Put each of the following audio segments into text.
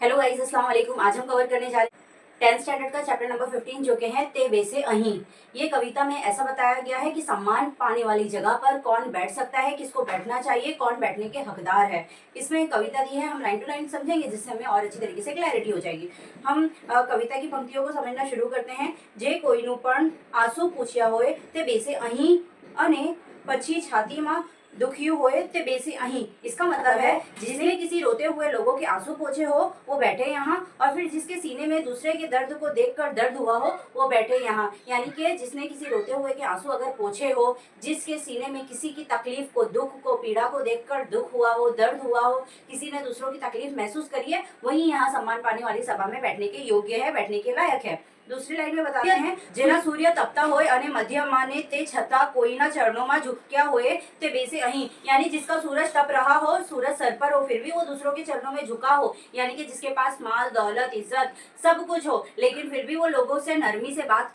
Hello guys, अस्सलाम वालेकुम। आज हम कवर करने जा रहे हैं 10th स्टैंडर्ड का चैप्टर नंबर 15 जो कि है ते बेसे अहीं। ये कविता में ऐसा बताया गया है कि सम्मान पाने वाली जगह पर कौन बैठ सकता है, किसको बैठना चाहिए, कौन बैठने के हकदार है। इसमें कविता दी है, हम लाइन टू लाइन समझेंगे जिससे हमें और अच्छी तरीके से क्लैरिटी हो जाएगी। हम कविता की पंक्तियों को समझना शुरू करते हैं। जे कोईनु पण आंसू पूछ्या होए ते बेसे अहीं अने पछी छाती में दुखियो होए ते बेसी अहीं। इसका मतलब है जिसने किसी रोते हुए लोगों के आंसू पोंछे हो वो बैठे यहाँ, और फिर जिसके सीने में दूसरे के दर्द को देखकर दर्द हुआ हो वो बैठे यहाँ। यानी कि जिसने किसी रोते हुए के आंसू अगर पोंछे हो, जिसके सीने में किसी की तकलीफ को, दुख को, पीड़ा को देखकर दुख हुआ हो, दर्द हुआ हो, किसी ने दूसरों की तकलीफ महसूस करी है, वही यहाँ सम्मान पाने वाली सभा में बैठने के योग्य है, बैठने के लायक है। दूसरी लाइन में बताते हैं, जेना सूर्य तपता होए अने मध्यमा ने ते छता कोईना चरणों में झुक्या होए ते बेसे अहीं। यानी जिसका सूरज तप रहा हो, सूरज सर पर हो, फिर भी वो दूसरों के चरणों में झुका हो, यानी कि जिसके पास माल दौलत इज्जत सब कुछ हो, लेकिन फिर भी वो लोगों से नरमी से बात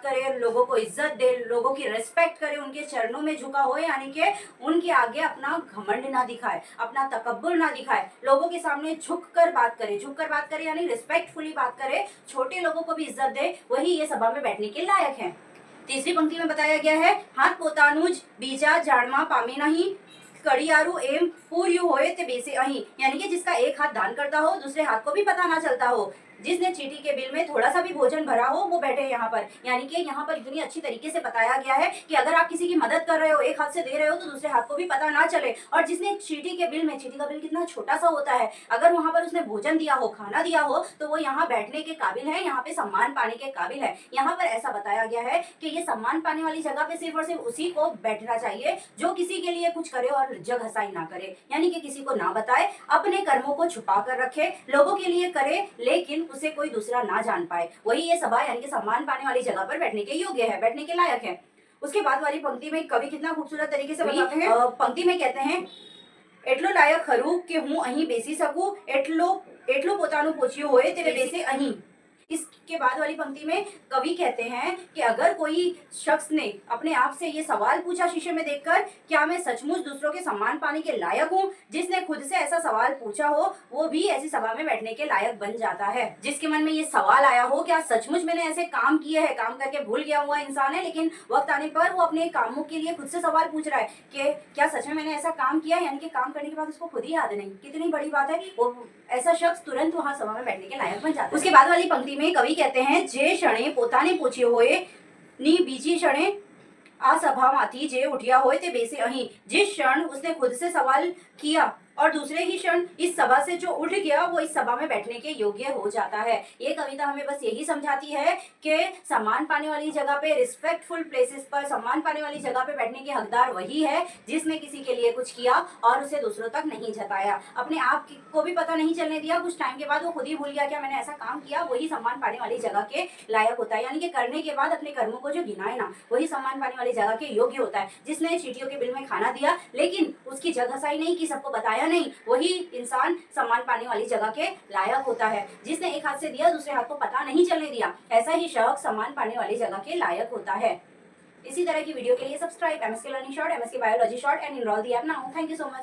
करे, लोगों को इज्जत दे, लोगों की रिस्पेक्ट करे, उनके चरणों में झुका हो, यानी कि उनके आगे अपना घमंड ना दिखाए, अपना तकब्बुर ना दिखाए, लोगों के सामने झुक कर बात करे यानी रिस्पेक्टफुली बात करे, छोटे लोगों को भी इज्जत दे, वही ये सभा में बैठने के लायक है। तीसरी पंक्ति में बताया गया है, हाथ पोतानुज बीजा जाड़मा पामे नहीं कड़ियारू एम पूर्यु होए ते बेसे अहीं। यानी कि जिसका एक हाथ दान करता हो, दूसरे हाथ को भी पता ना चलता हो, जिसने चीटी के बिल में थोड़ा सा भी भोजन भरा हो वो बैठे यहाँ पर। यानी कि यहाँ पर इतनी अच्छी तरीके से बताया गया है कि अगर आप किसी की मदद कर रहे हो, एक हाथ से दे रहे हो, तो दूसरे हाथ को भी पता ना चले। और जिसने चीटी के बिल में, चीटी का बिल कितना छोटा सा होता है, अगर वहां पर उसने भोजन दिया हो, खाना दिया हो, तो वो यहाँ बैठने के काबिल है, यहाँ पे सम्मान पाने के काबिल है। यहाँ पर ऐसा बताया गया है कि ये सम्मान पाने वाली जगह पे सिर्फ और सिर्फ उसी को बैठना चाहिए जो किसी के लिए कुछ करे और जग हसाई ना करे, यानी कि किसी को ना बताए, अपने कर्मों को छुपा कर रखे, लोगों के लिए करे लेकिन उसे कोई दूसरा ना जान पाए, वही ये सभा यानी कि सम्मान पाने वाली जगह पर बैठने के योग्य है, बैठने के लायक है। उसके बाद वाली पंक्ति में कवि कितना खूबसूरत तरीके से बताते हैं। पंक्ति में कहते हैं, એટલો લાયક ખરું કે હું અહીં બેસી શકું, એટલો પોતાનું પૂછ્યું હોય તે બેસે અહીં। इसके बाद वाली पंक्ति में कवि कहते हैं कि अगर कोई शख्स ने अपने आप से ये सवाल पूछा शीशे में देखकर, क्या मैं सचमुच दूसरों के सम्मान पाने के लायक हूँ, जिसने खुद से ऐसा सवाल पूछा हो वो भी ऐसी सभा में बैठने के लायक बन जाता है। जिसके मन में ये सवाल आया हो, क्या सचमुच मैंने ऐसे काम किए हैं, काम करके भूल गया हुआ इंसान है, लेकिन वक्त आने पर वो अपने कामों के लिए खुद से सवाल पूछ रहा है कि क्या सच में मैंने ऐसा काम किया है, यानी कि काम करने के बाद उसको खुद ही याद नहीं, कितनी बड़ी बात है, वो ऐसा शख्स तुरंत वहां सभा में बैठने के लायक बन जाता है। उसके बाद वाली पंक्ति में कवि कहते हैं, जे क्षणे पोताने पूछ्यो होए नी बीजी क्षणे आ सभामांथी जे उठिया होए ते बेसे अहीं। जिस क्षण उसने खुद से सवाल किया और दूसरे ही क्षण इस सभा से जो उठ गया वो इस सभा में बैठने के योग्य हो जाता है। ये कविता हमें बस यही समझाती है कि सम्मान पाने वाली जगह पे, रिस्पेक्टफुल प्लेसेस पर सम्मान पाने वाली जगह पे बैठने के हकदार वही है जिसने किसी के लिए कुछ किया और उसे दूसरों तक नहीं जताया, अपने आप को भी पता नहीं चलने दिया, कुछ टाइम के बाद वो खुद ही भूल गया क्या मैंने ऐसा काम किया, वही सम्मान पाने वाली जगह के लायक होता है। यानी कि करने के बाद अपने कर्मों को जो गिनाए ना, वही सम्मान पाने वाली जगह के योग्य होता है। जिसने चीटियों के बिल में खाना दिया लेकिन उसकी जगह सही नहीं की, सबको बताया नहीं, वही इंसान सम्मान पाने वाली जगह के लायक होता है। जिसने एक हाथ से दिया, दूसरे हाथ को पता नहीं चलने दिया, ऐसा ही शख्स सम्मान पाने वाली जगह के लायक होता है। इसी तरह की वीडियो के लिए subscribe MSK learning short, MSK biology short and enrol the app now. Thank you so much.